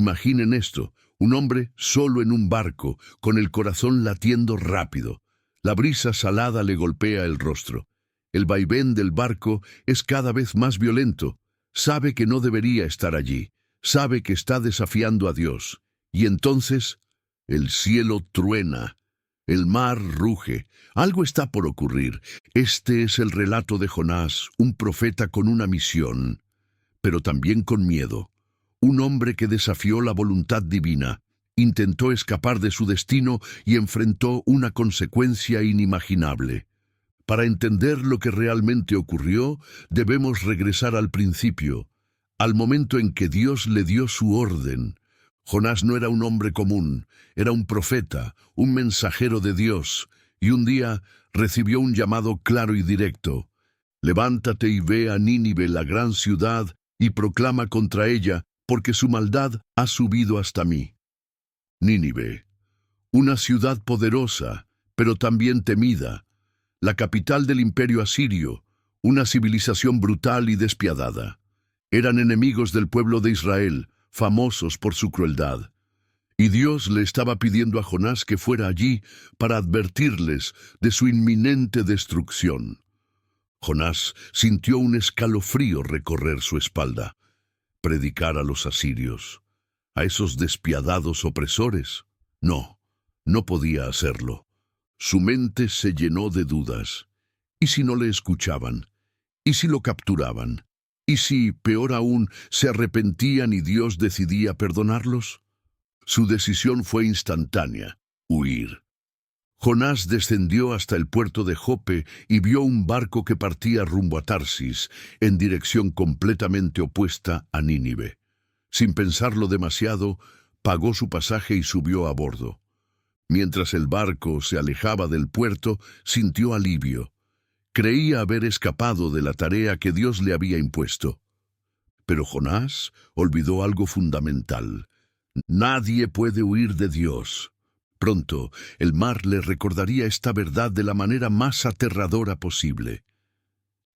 Imaginen esto, un hombre solo en un barco, con el corazón latiendo rápido. La brisa salada le golpea el rostro. El vaivén del barco es cada vez más violento. Sabe que no debería estar allí. Sabe que está desafiando a Dios. Y entonces, el cielo truena. El mar ruge. Algo está por ocurrir. Este es el relato de Jonás, un profeta con una misión, pero también con miedo. Un hombre que desafió la voluntad divina, intentó escapar de su destino y enfrentó una consecuencia inimaginable. Para entender lo que realmente ocurrió, debemos regresar al principio, al momento en que Dios le dio su orden. Jonás no era un hombre común, era un profeta, un mensajero de Dios, y un día recibió un llamado claro y directo. Levántate y ve a Nínive, la gran ciudad, y proclama contra ella, porque su maldad ha subido hasta mí. Nínive, una ciudad poderosa, pero también temida, la capital del imperio asirio, una civilización brutal y despiadada. Eran enemigos del pueblo de Israel, famosos por su crueldad. Y Dios le estaba pidiendo a Jonás que fuera allí para advertirles de su inminente destrucción. Jonás sintió un escalofrío recorrer su espalda. ¿Predicar a los asirios, a esos despiadados opresores? No, no podía hacerlo. Su mente se llenó de dudas. ¿Y si no le escuchaban? ¿Y si lo capturaban? ¿Y si, peor aún, se arrepentían y Dios decidía perdonarlos? Su decisión fue instantánea: huir. Jonás descendió hasta el puerto de Jope y vio un barco que partía rumbo a Tarsis, en dirección completamente opuesta a Nínive. Sin pensarlo demasiado, pagó su pasaje y subió a bordo. Mientras el barco se alejaba del puerto, sintió alivio. Creía haber escapado de la tarea que Dios le había impuesto. Pero Jonás olvidó algo fundamental. Nadie puede huir de Dios. Pronto, el mar le recordaría esta verdad de la manera más aterradora posible.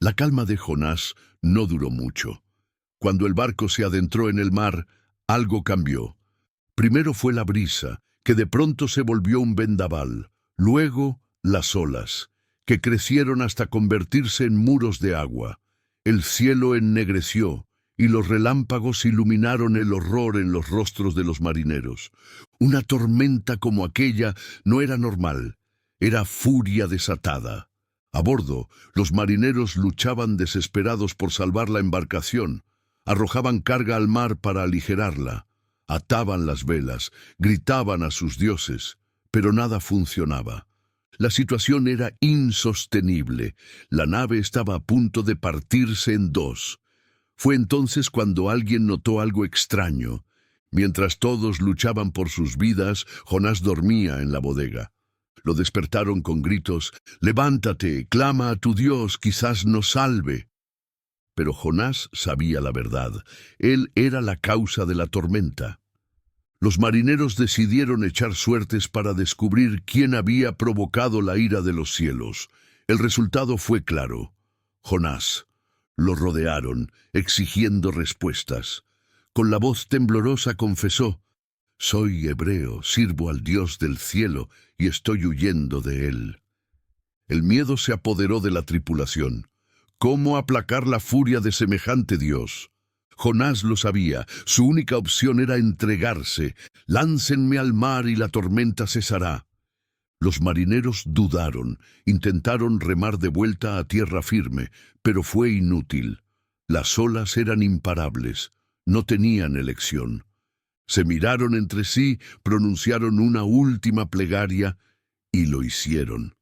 La calma de Jonás no duró mucho. Cuando el barco se adentró en el mar, algo cambió. Primero fue la brisa, que de pronto se volvió un vendaval. Luego, las olas, que crecieron hasta convertirse en muros de agua. El cielo ennegreció, y los relámpagos iluminaron el horror en los rostros de los marineros. Una tormenta como aquella no era normal, era furia desatada. A bordo, los marineros luchaban desesperados por salvar la embarcación. Arrojaban carga al mar para aligerarla. Ataban las velas, gritaban a sus dioses, pero nada funcionaba. La situación era insostenible. La nave estaba a punto de partirse en dos. Fue entonces cuando alguien notó algo extraño. Mientras todos luchaban por sus vidas, Jonás dormía en la bodega. Lo despertaron con gritos: «Levántate, clama a tu Dios, quizás nos salve». Pero Jonás sabía la verdad. Él era la causa de la tormenta. Los marineros decidieron echar suertes para descubrir quién había provocado la ira de los cielos. El resultado fue claro: Jonás. Lo rodearon, exigiendo respuestas. Con la voz temblorosa confesó: «Soy hebreo, sirvo al Dios del cielo y estoy huyendo de él». El miedo se apoderó de la tripulación. ¿Cómo aplacar la furia de semejante Dios? Jonás lo sabía. Su única opción era entregarse. «Láncenme al mar y la tormenta cesará». Los marineros dudaron, intentaron remar de vuelta a tierra firme, pero fue inútil. Las olas eran imparables, no tenían elección. Se miraron entre sí, pronunciaron una última plegaria y lo hicieron.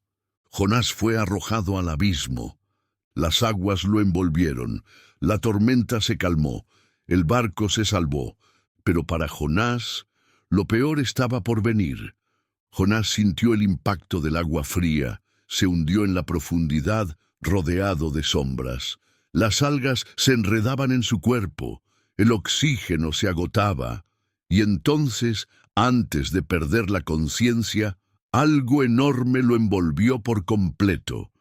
Jonás fue arrojado al abismo. Las aguas lo envolvieron, la tormenta se calmó, el barco se salvó, pero para Jonás lo peor estaba por venir. Jonás sintió el impacto del agua fría, se hundió en la profundidad, rodeado de sombras. Las algas se enredaban en su cuerpo, el oxígeno se agotaba, y entonces, antes de perder la conciencia, algo enorme lo envolvió por completo.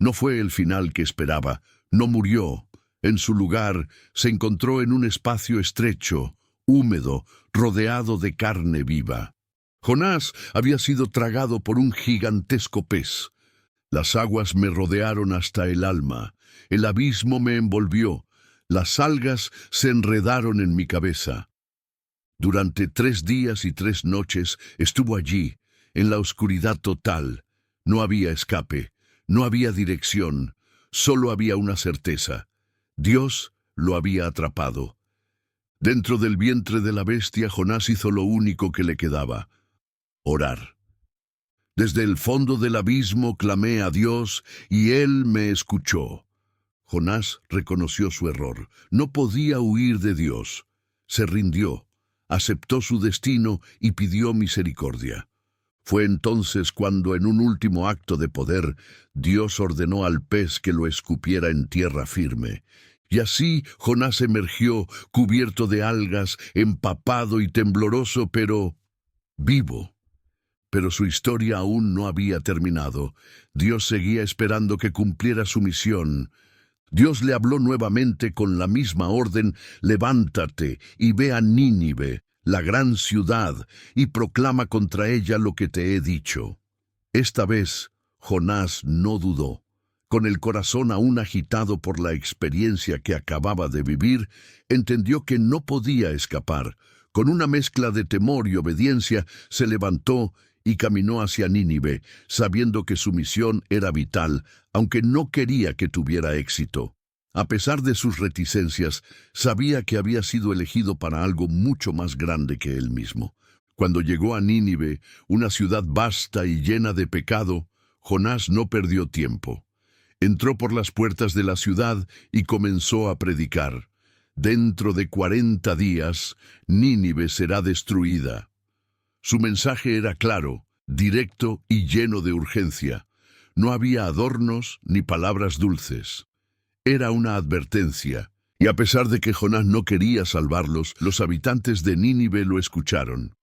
No fue el final que esperaba, no murió. En su lugar, se encontró en un espacio estrecho, húmedo, rodeado de carne viva. Jonás había sido tragado por un gigantesco pez. Las aguas me rodearon hasta el alma, el abismo me envolvió, las algas se enredaron en mi cabeza. Durante 3 días y 3 noches estuvo allí, en la oscuridad total. No había escape, no había dirección, solo había una certeza. Dios lo había atrapado. Dentro del vientre de la bestia, Jonás hizo lo único que le quedaba: orar. Desde el fondo del abismo clamé a Dios y Él me escuchó. Jonás reconoció su error. No podía huir de Dios. Se rindió, aceptó su destino y pidió misericordia. Fue entonces cuando, en un último acto de poder, Dios ordenó al pez que lo escupiera en tierra firme. Y así Jonás emergió, cubierto de algas, empapado y tembloroso, pero vivo. Pero su historia aún no había terminado. Dios seguía esperando que cumpliera su misión. Dios le habló nuevamente con la misma orden: levántate y ve a Nínive, la gran ciudad, y proclama contra ella lo que te he dicho. Esta vez, Jonás no dudó. Con el corazón aún agitado por la experiencia que acababa de vivir, entendió que no podía escapar. Con una mezcla de temor y obediencia, se levantó y caminó hacia Nínive, sabiendo que su misión era vital, aunque no quería que tuviera éxito. A pesar de sus reticencias, sabía que había sido elegido para algo mucho más grande que él mismo. Cuando llegó a Nínive, una ciudad vasta y llena de pecado, Jonás no perdió tiempo. Entró por las puertas de la ciudad y comenzó a predicar: dentro de 40 días, Nínive será destruida. Su mensaje era claro, directo y lleno de urgencia. No había adornos ni palabras dulces. Era una advertencia, y a pesar de que Jonás no quería salvarlos, los habitantes de Nínive lo escucharon.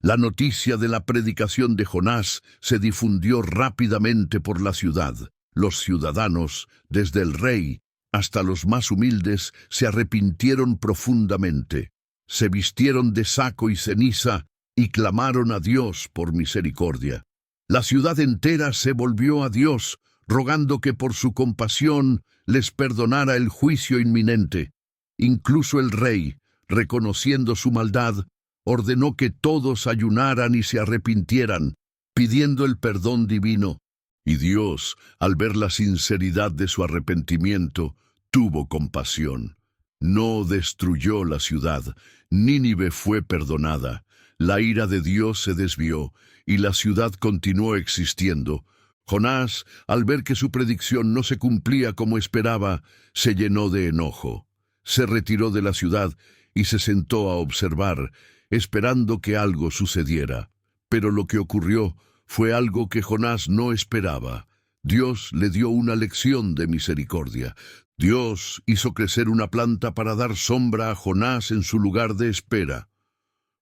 La noticia de la predicación de Jonás se difundió rápidamente por la ciudad. Los ciudadanos, desde el rey hasta los más humildes, se arrepintieron profundamente. Se vistieron de saco y ceniza y clamaron a Dios por misericordia. La ciudad entera se volvió a Dios, rogando que por su compasión les perdonara el juicio inminente. Incluso el rey, reconociendo su maldad, ordenó que todos ayunaran y se arrepintieran, pidiendo el perdón divino. Y Dios, al ver la sinceridad de su arrepentimiento, tuvo compasión. No destruyó la ciudad. Nínive fue perdonada. La ira de Dios se desvió y la ciudad continuó existiendo. Jonás, al ver que su predicción no se cumplía como esperaba, se llenó de enojo. Se retiró de la ciudad y se sentó a observar, esperando que algo sucediera. Pero lo que ocurrió fue algo que Jonás no esperaba. Dios le dio una lección de misericordia. Dios hizo crecer una planta para dar sombra a Jonás en su lugar de espera.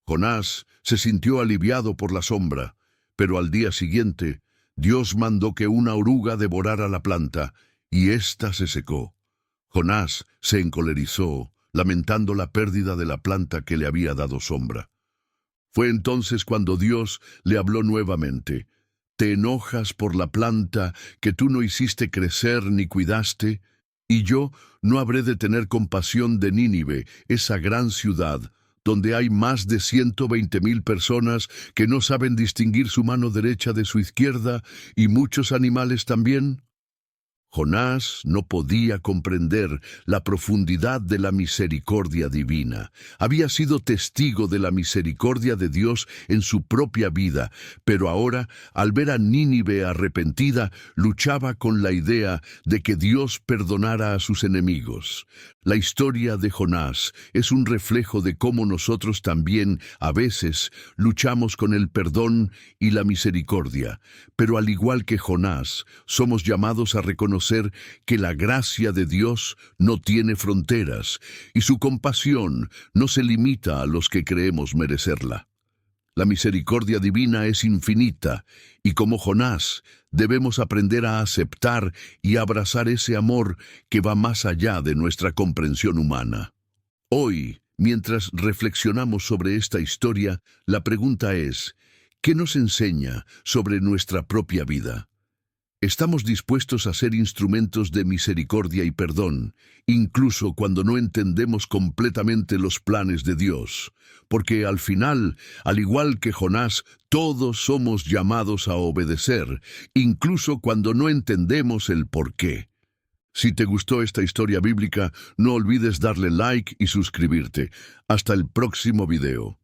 Jonás se sintió aliviado por la sombra, pero al día siguiente, Dios mandó que una oruga devorara la planta, y ésta se secó. Jonás se encolerizó, lamentando la pérdida de la planta que le había dado sombra. Fue entonces cuando Dios le habló nuevamente: ¿te enojas por la planta que tú no hiciste crecer ni cuidaste? Y yo no habré de tener compasión de Nínive, esa gran ciudad, donde hay más de 120,000 personas que no saben distinguir su mano derecha de su izquierda, y muchos animales también. Jonás no podía comprender la profundidad de la misericordia divina. Había sido testigo de la misericordia de Dios en su propia vida, pero ahora, al ver a Nínive arrepentida, luchaba con la idea de que Dios perdonara a sus enemigos. La historia de Jonás es un reflejo de cómo nosotros también, a veces, luchamos con el perdón y la misericordia. Pero al igual que Jonás, somos llamados a reconocer que la gracia de Dios no tiene fronteras y su compasión no se limita a los que creemos merecerla. La misericordia divina es infinita y, como Jonás, debemos aprender a aceptar y abrazar ese amor que va más allá de nuestra comprensión humana. Hoy, Mientras reflexionamos sobre esta historia, la pregunta es, ¿qué nos enseña sobre nuestra propia vida? ¿Estamos dispuestos a ser instrumentos de misericordia y perdón, incluso cuando no entendemos completamente los planes de Dios? Porque al final, al igual que Jonás, todos somos llamados a obedecer, incluso cuando no entendemos el porqué. Si te gustó esta historia bíblica, no olvides darle like y suscribirte. Hasta el próximo video.